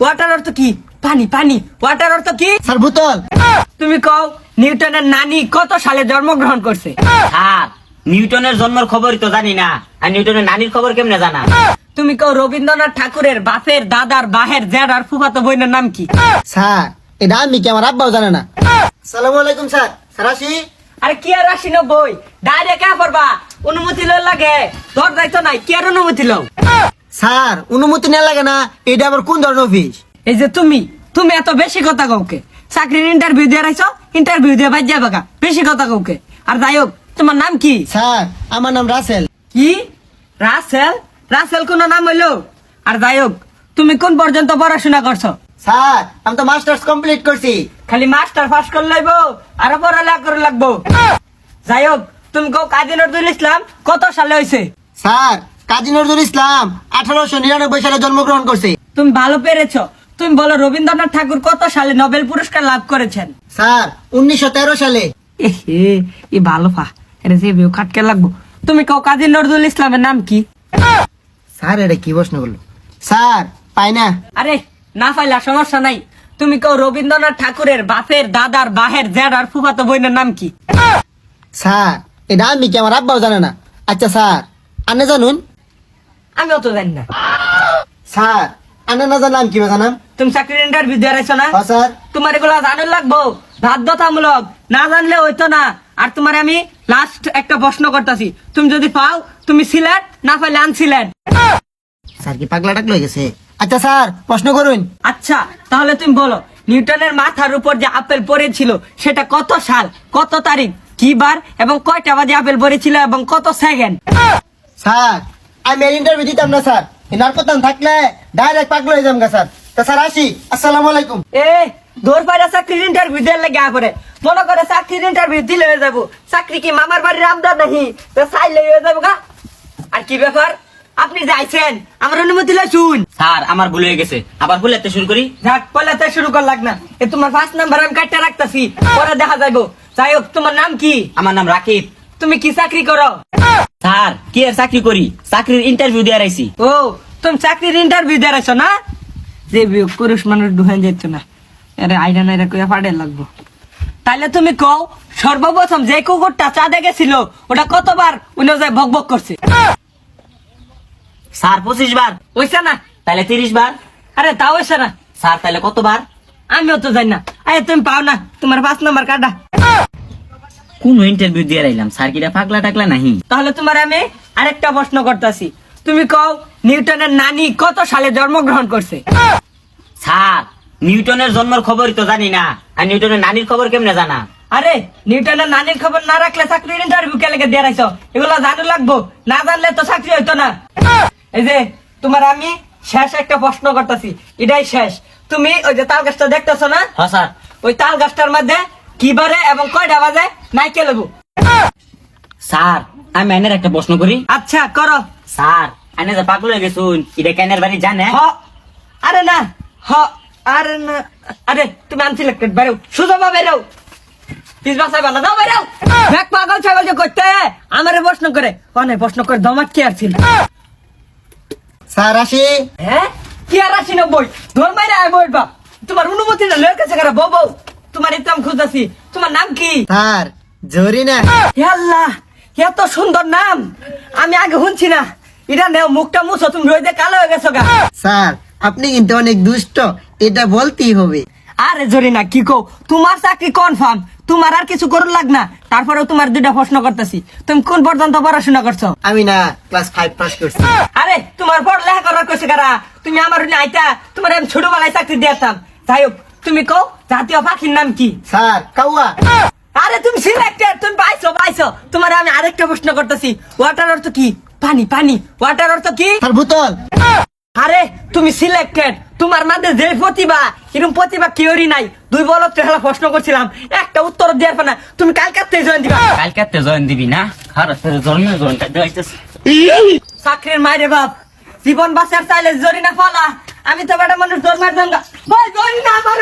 Water অর্থ কি? পানি পানি। ওয়াটার অর্থ কি? স্যার বোতল। তুমি কও নিউটনের নানি কত সালে জন্মগ্রহণ করছে? স্যার নিউটনের জন্মের খবরই তো জানি না, আর নিউটনের নানির খবর কেমনে জানা? তুমি কও রবীন্দ্রনাথ ঠাকুরের বাপের দাদার বাহের জেডার ফুফাতো বোনের নাম কি? স্যার এটা আমি কি আমার আব্বাও জানে না। সালামু আলাইকুম স্যার। স্যার আসি। আরে কি আর 89 ডাইরেক্ট কা করবা? অনুমতি লও লাগে, তোর দায়িত্ব নাই, কি আর অনুমতি লও? স্যার অনুমতি নেওয়া লাগে না, এটা আবার কোন ধরনের অফিস? এই যে তুমি তুমি এত বেশি কথা কাউকে চাকরির ইন্টারভিউ দিয়ে রাখছো, ইন্টারভিউ দিয়ে বাদ যাবে বেশি কথা কাউকে। আর যাই হোক, তোমার নাম কি? স্যার আমার নাম রাসেল। কি রাসেল? রাসেল কোন নাম হইলো? আর যাই হোক, তুমি কোন পর্যন্ত পড়াশোনা করছো? স্যার আমি তো মাস্টার্স কমপ্লিট করছি। খালি মাস্টার পাস করে লাইবো আর পড়ালেখা করে লাগবো? যাই হোক, তুমি কও কাজী নজরুল ইসলাম কত সালে হয়েছে? স্যার কাজী নজরুল ইসলাম 1899 সালে জন্মগ্রহণ করছে। তুমি ভালো পেরেছো। তুমি বলো রবীন্দ্রনাথ ঠাকুর কত সালে নোবেল পুরস্কার লাভ করেছেন? স্যার 1913 সালে। এ ভালো পা, এটা যে বিউ খাটকে লাগবো। তুমি কও কাজী নজরুল ইসলামের নাম কি? স্যার এটা কি প্রশ্ন করলো? স্যার পাই না। আরে না পাইলা সমস্যা নাই। তুমি কও রবীন্দ্রনাথ ঠাকুরের বাপের দাদার বাহের জেডার ফুফাতো বোনের নাম কি? স্যার এটা আমি কি আমার আব্বাও জানে না। আচ্ছা স্যার আনে জানুন? আমি অত জানি না। স্যার আনে না জানাম কি জানাম? তুমি চাকরির ইন্টারভিউ দিয়ে রাখছো না? হ্যাঁ স্যার। তোমার এগুলো জানার লাগবো, বাধ্যতামূলক, না জানলে হইতো না। আর তোমার আমি লাস্ট একটা প্রশ্ন করতেছি, তুমি যদি পাও তুমি সিলেট, না পাইলে আনসিলেট। স্যার কি পাগলা টাকলো হয়ে গেছে? আচ্ছা স্যার প্রশ্ন করুন। আচ্ছা তাহলে তুমি বলো, নিউটনের মাথার উপর যে আপেল পড়েছিল সেটা কত সাল, কত তারিখ, কি বার এবং কয়টা বাজে আপেল পড়েছিল এবং কত সেকেন্ড? স্যার আমি ইন্টারভিউ দিতাম না স্যার, এনার কথা থাকলে ডাইরেক্ট পাগলা হয়ে যাম গা স্যার। তা স্যার আসি, আসসালামু আলাইকুম। এ দৌড় পাইরা চাকরির ইন্টারভিউ দিয়ে লেগে পরে মনে করে চাকরির ইন্টারভিউ দিলে হয়ে যাবো। চাকরি কি মামার বাড়ির আমদার নাহি, তো চাইলে হয়ে যাবো গা। আর কি ব্যাপার, আপনি যাইছেন আমার অনুমতি লই শুন। স্যার আমার ভুল হয়ে গেছে, আবার ভুলেতে শুরু করি। যাক পলাতে শুরু কর লাগ না, এ তোমার ফার্স্ট নাম্বার আমি কাটতে রাখতাছি, পরে দেখা যাইবো। যাই হোক, তোমার নাম কি? আমার নাম রাকিব। তুমি কি চাকরি করো? স্যার কি আর চাকরি করি, চাকরির ইন্টারভিউ দিয়ে রাইছি। ও তুমি চাকরির ইন্টারভিউ দিয়ে রাখছো না? যে পুরুষ মানুষ ঢুকান যেত না, আরে আইডা নাইরা কইয়া ফাড়ে লাগবো। তাইলে তুমি কও সর্বপ্রথম যে কুকুরটা চাঁদে গেছিল ওটা কতবার উনি যায় ভক ভক করছে? স্যার 25 বার। হইছে না? তাহলে 30 বার। আরে তাও হইছে না। স্যার তাহলে কতবার? আমিও তো জানি না। আরে তুমি পাও না, তোমার 5 নাম্বার কাটা। কোন ইন্টারভিউ দিয়ে রাইলাম, স্যার কিরা পাগলা টাকলা নাহি? তাহলে তোমার আমি আরেকটা প্রশ্ন করতেছি, তুমি কও নিউটনের নানি কত সালে জন্মগ্রহণ করছে? স্যার নিউটনের জন্মের খবরই তো জানি না, আর নিউটনের নানির খবর কেমনে জানা? আরে নিউটনের নানির খবর না রাখলে চাকরির ইন্টারভিউ কে লেগে দিয়ে রাখছো? এগুলো জানু লাগবো, না জানলে তো চাকরি হইতো না। এই যে তোমার আমি শেষ একটা প্রশ্ন করতেছি, এটাই শেষ। তুমি ওই যে তাল গাছটা দেখতেছো না? হ্যাঁ স্যার। ওই তাল গাছটার মধ্যে কি বারে এবং কয়টা বাজে নাইকে লেবু? স্যার আমি আইনের একটা প্রশ্ন করি। আচ্ছা করো। স্যার আইনে যে পাগল হয়ে গেছুন, এটা কেনের বাড়ি জানে? হ আরে না, হ আরে না, আরে তুমি আনসিলেক্টেড, বেরো সুযোগ বেরো, পিস বাসায় বানা দাও, বেরো। দেখ পাগল ছাগল যে করতে আমারে প্রশ্ন করে, অনেক প্রশ্ন করে দমাট কি আর ছিল? স্যার আসি। হ্যাঁ কি আর 89 ধর মাইরা আয় বলবা। তোমার অনুমতি না লয়ের কাছে কারা বউ, তোমার ইতাম খুঁজতাছি। তোমার নাম কি? স্যার জরিনা। হে আল্লাহ, এত সুন্দর নাম আমি আগে শুনছি না। এটা নেও, মুখটা মুছো, তুমি রোদে কালো হয়ে গেছো গা। স্যার আপনি কিন্তু অনেক দুষ্ট, এটা বলতেই হবে। আরে জরিনা কি কও, তোমার চাকরি কনফার্ম, তোমার আর কিছু করুন লাগ না। তারপরেও তোমার দুইটা প্রশ্ন করতেছি, তুমি কোন পর্যন্ত পড়াশোনা করছো? আমি না ক্লাস 5 পাস করছি। আরে তোমার পড়ালেখা করার কইছে কারা? তুমি আমার আইতা, তোমার আমি ছোটবেলায় চাকরি দিতাম। যাই হোক, তুমি কও জাতীয় পাখির নাম কি? স্যার কাউয়া। আরে তুমি সিলেক্টেড, তুমি পাইছো। তোমার আমি আরেকটা প্রশ্ন করতেছি, ওয়াটার অর্থ কি? পানি পানি। ওয়াটার অর্থ কি? স্যার বোতল। আরে তুমি সিলেক্টেড, তোমার মধ্যে যে প্রতিভা, এরকম প্রতিভা কেউরই নাই। 2 বলত হেলা প্রশ্ন করছিলাম, একটা উত্তর দেওয়ার পানা। তুমি কালকাতে জয়েন দিবা। কালকাতে জয়েন দিবি না? খারাপ জন্মের জয়েনটা দিতেছে। চাকরির মাইরে বাপ, জীবন বাঁচার চাইলে জরিনা ফলা। আমি তো বেটা মানুষ জন্মের জন্য জরিনা আমার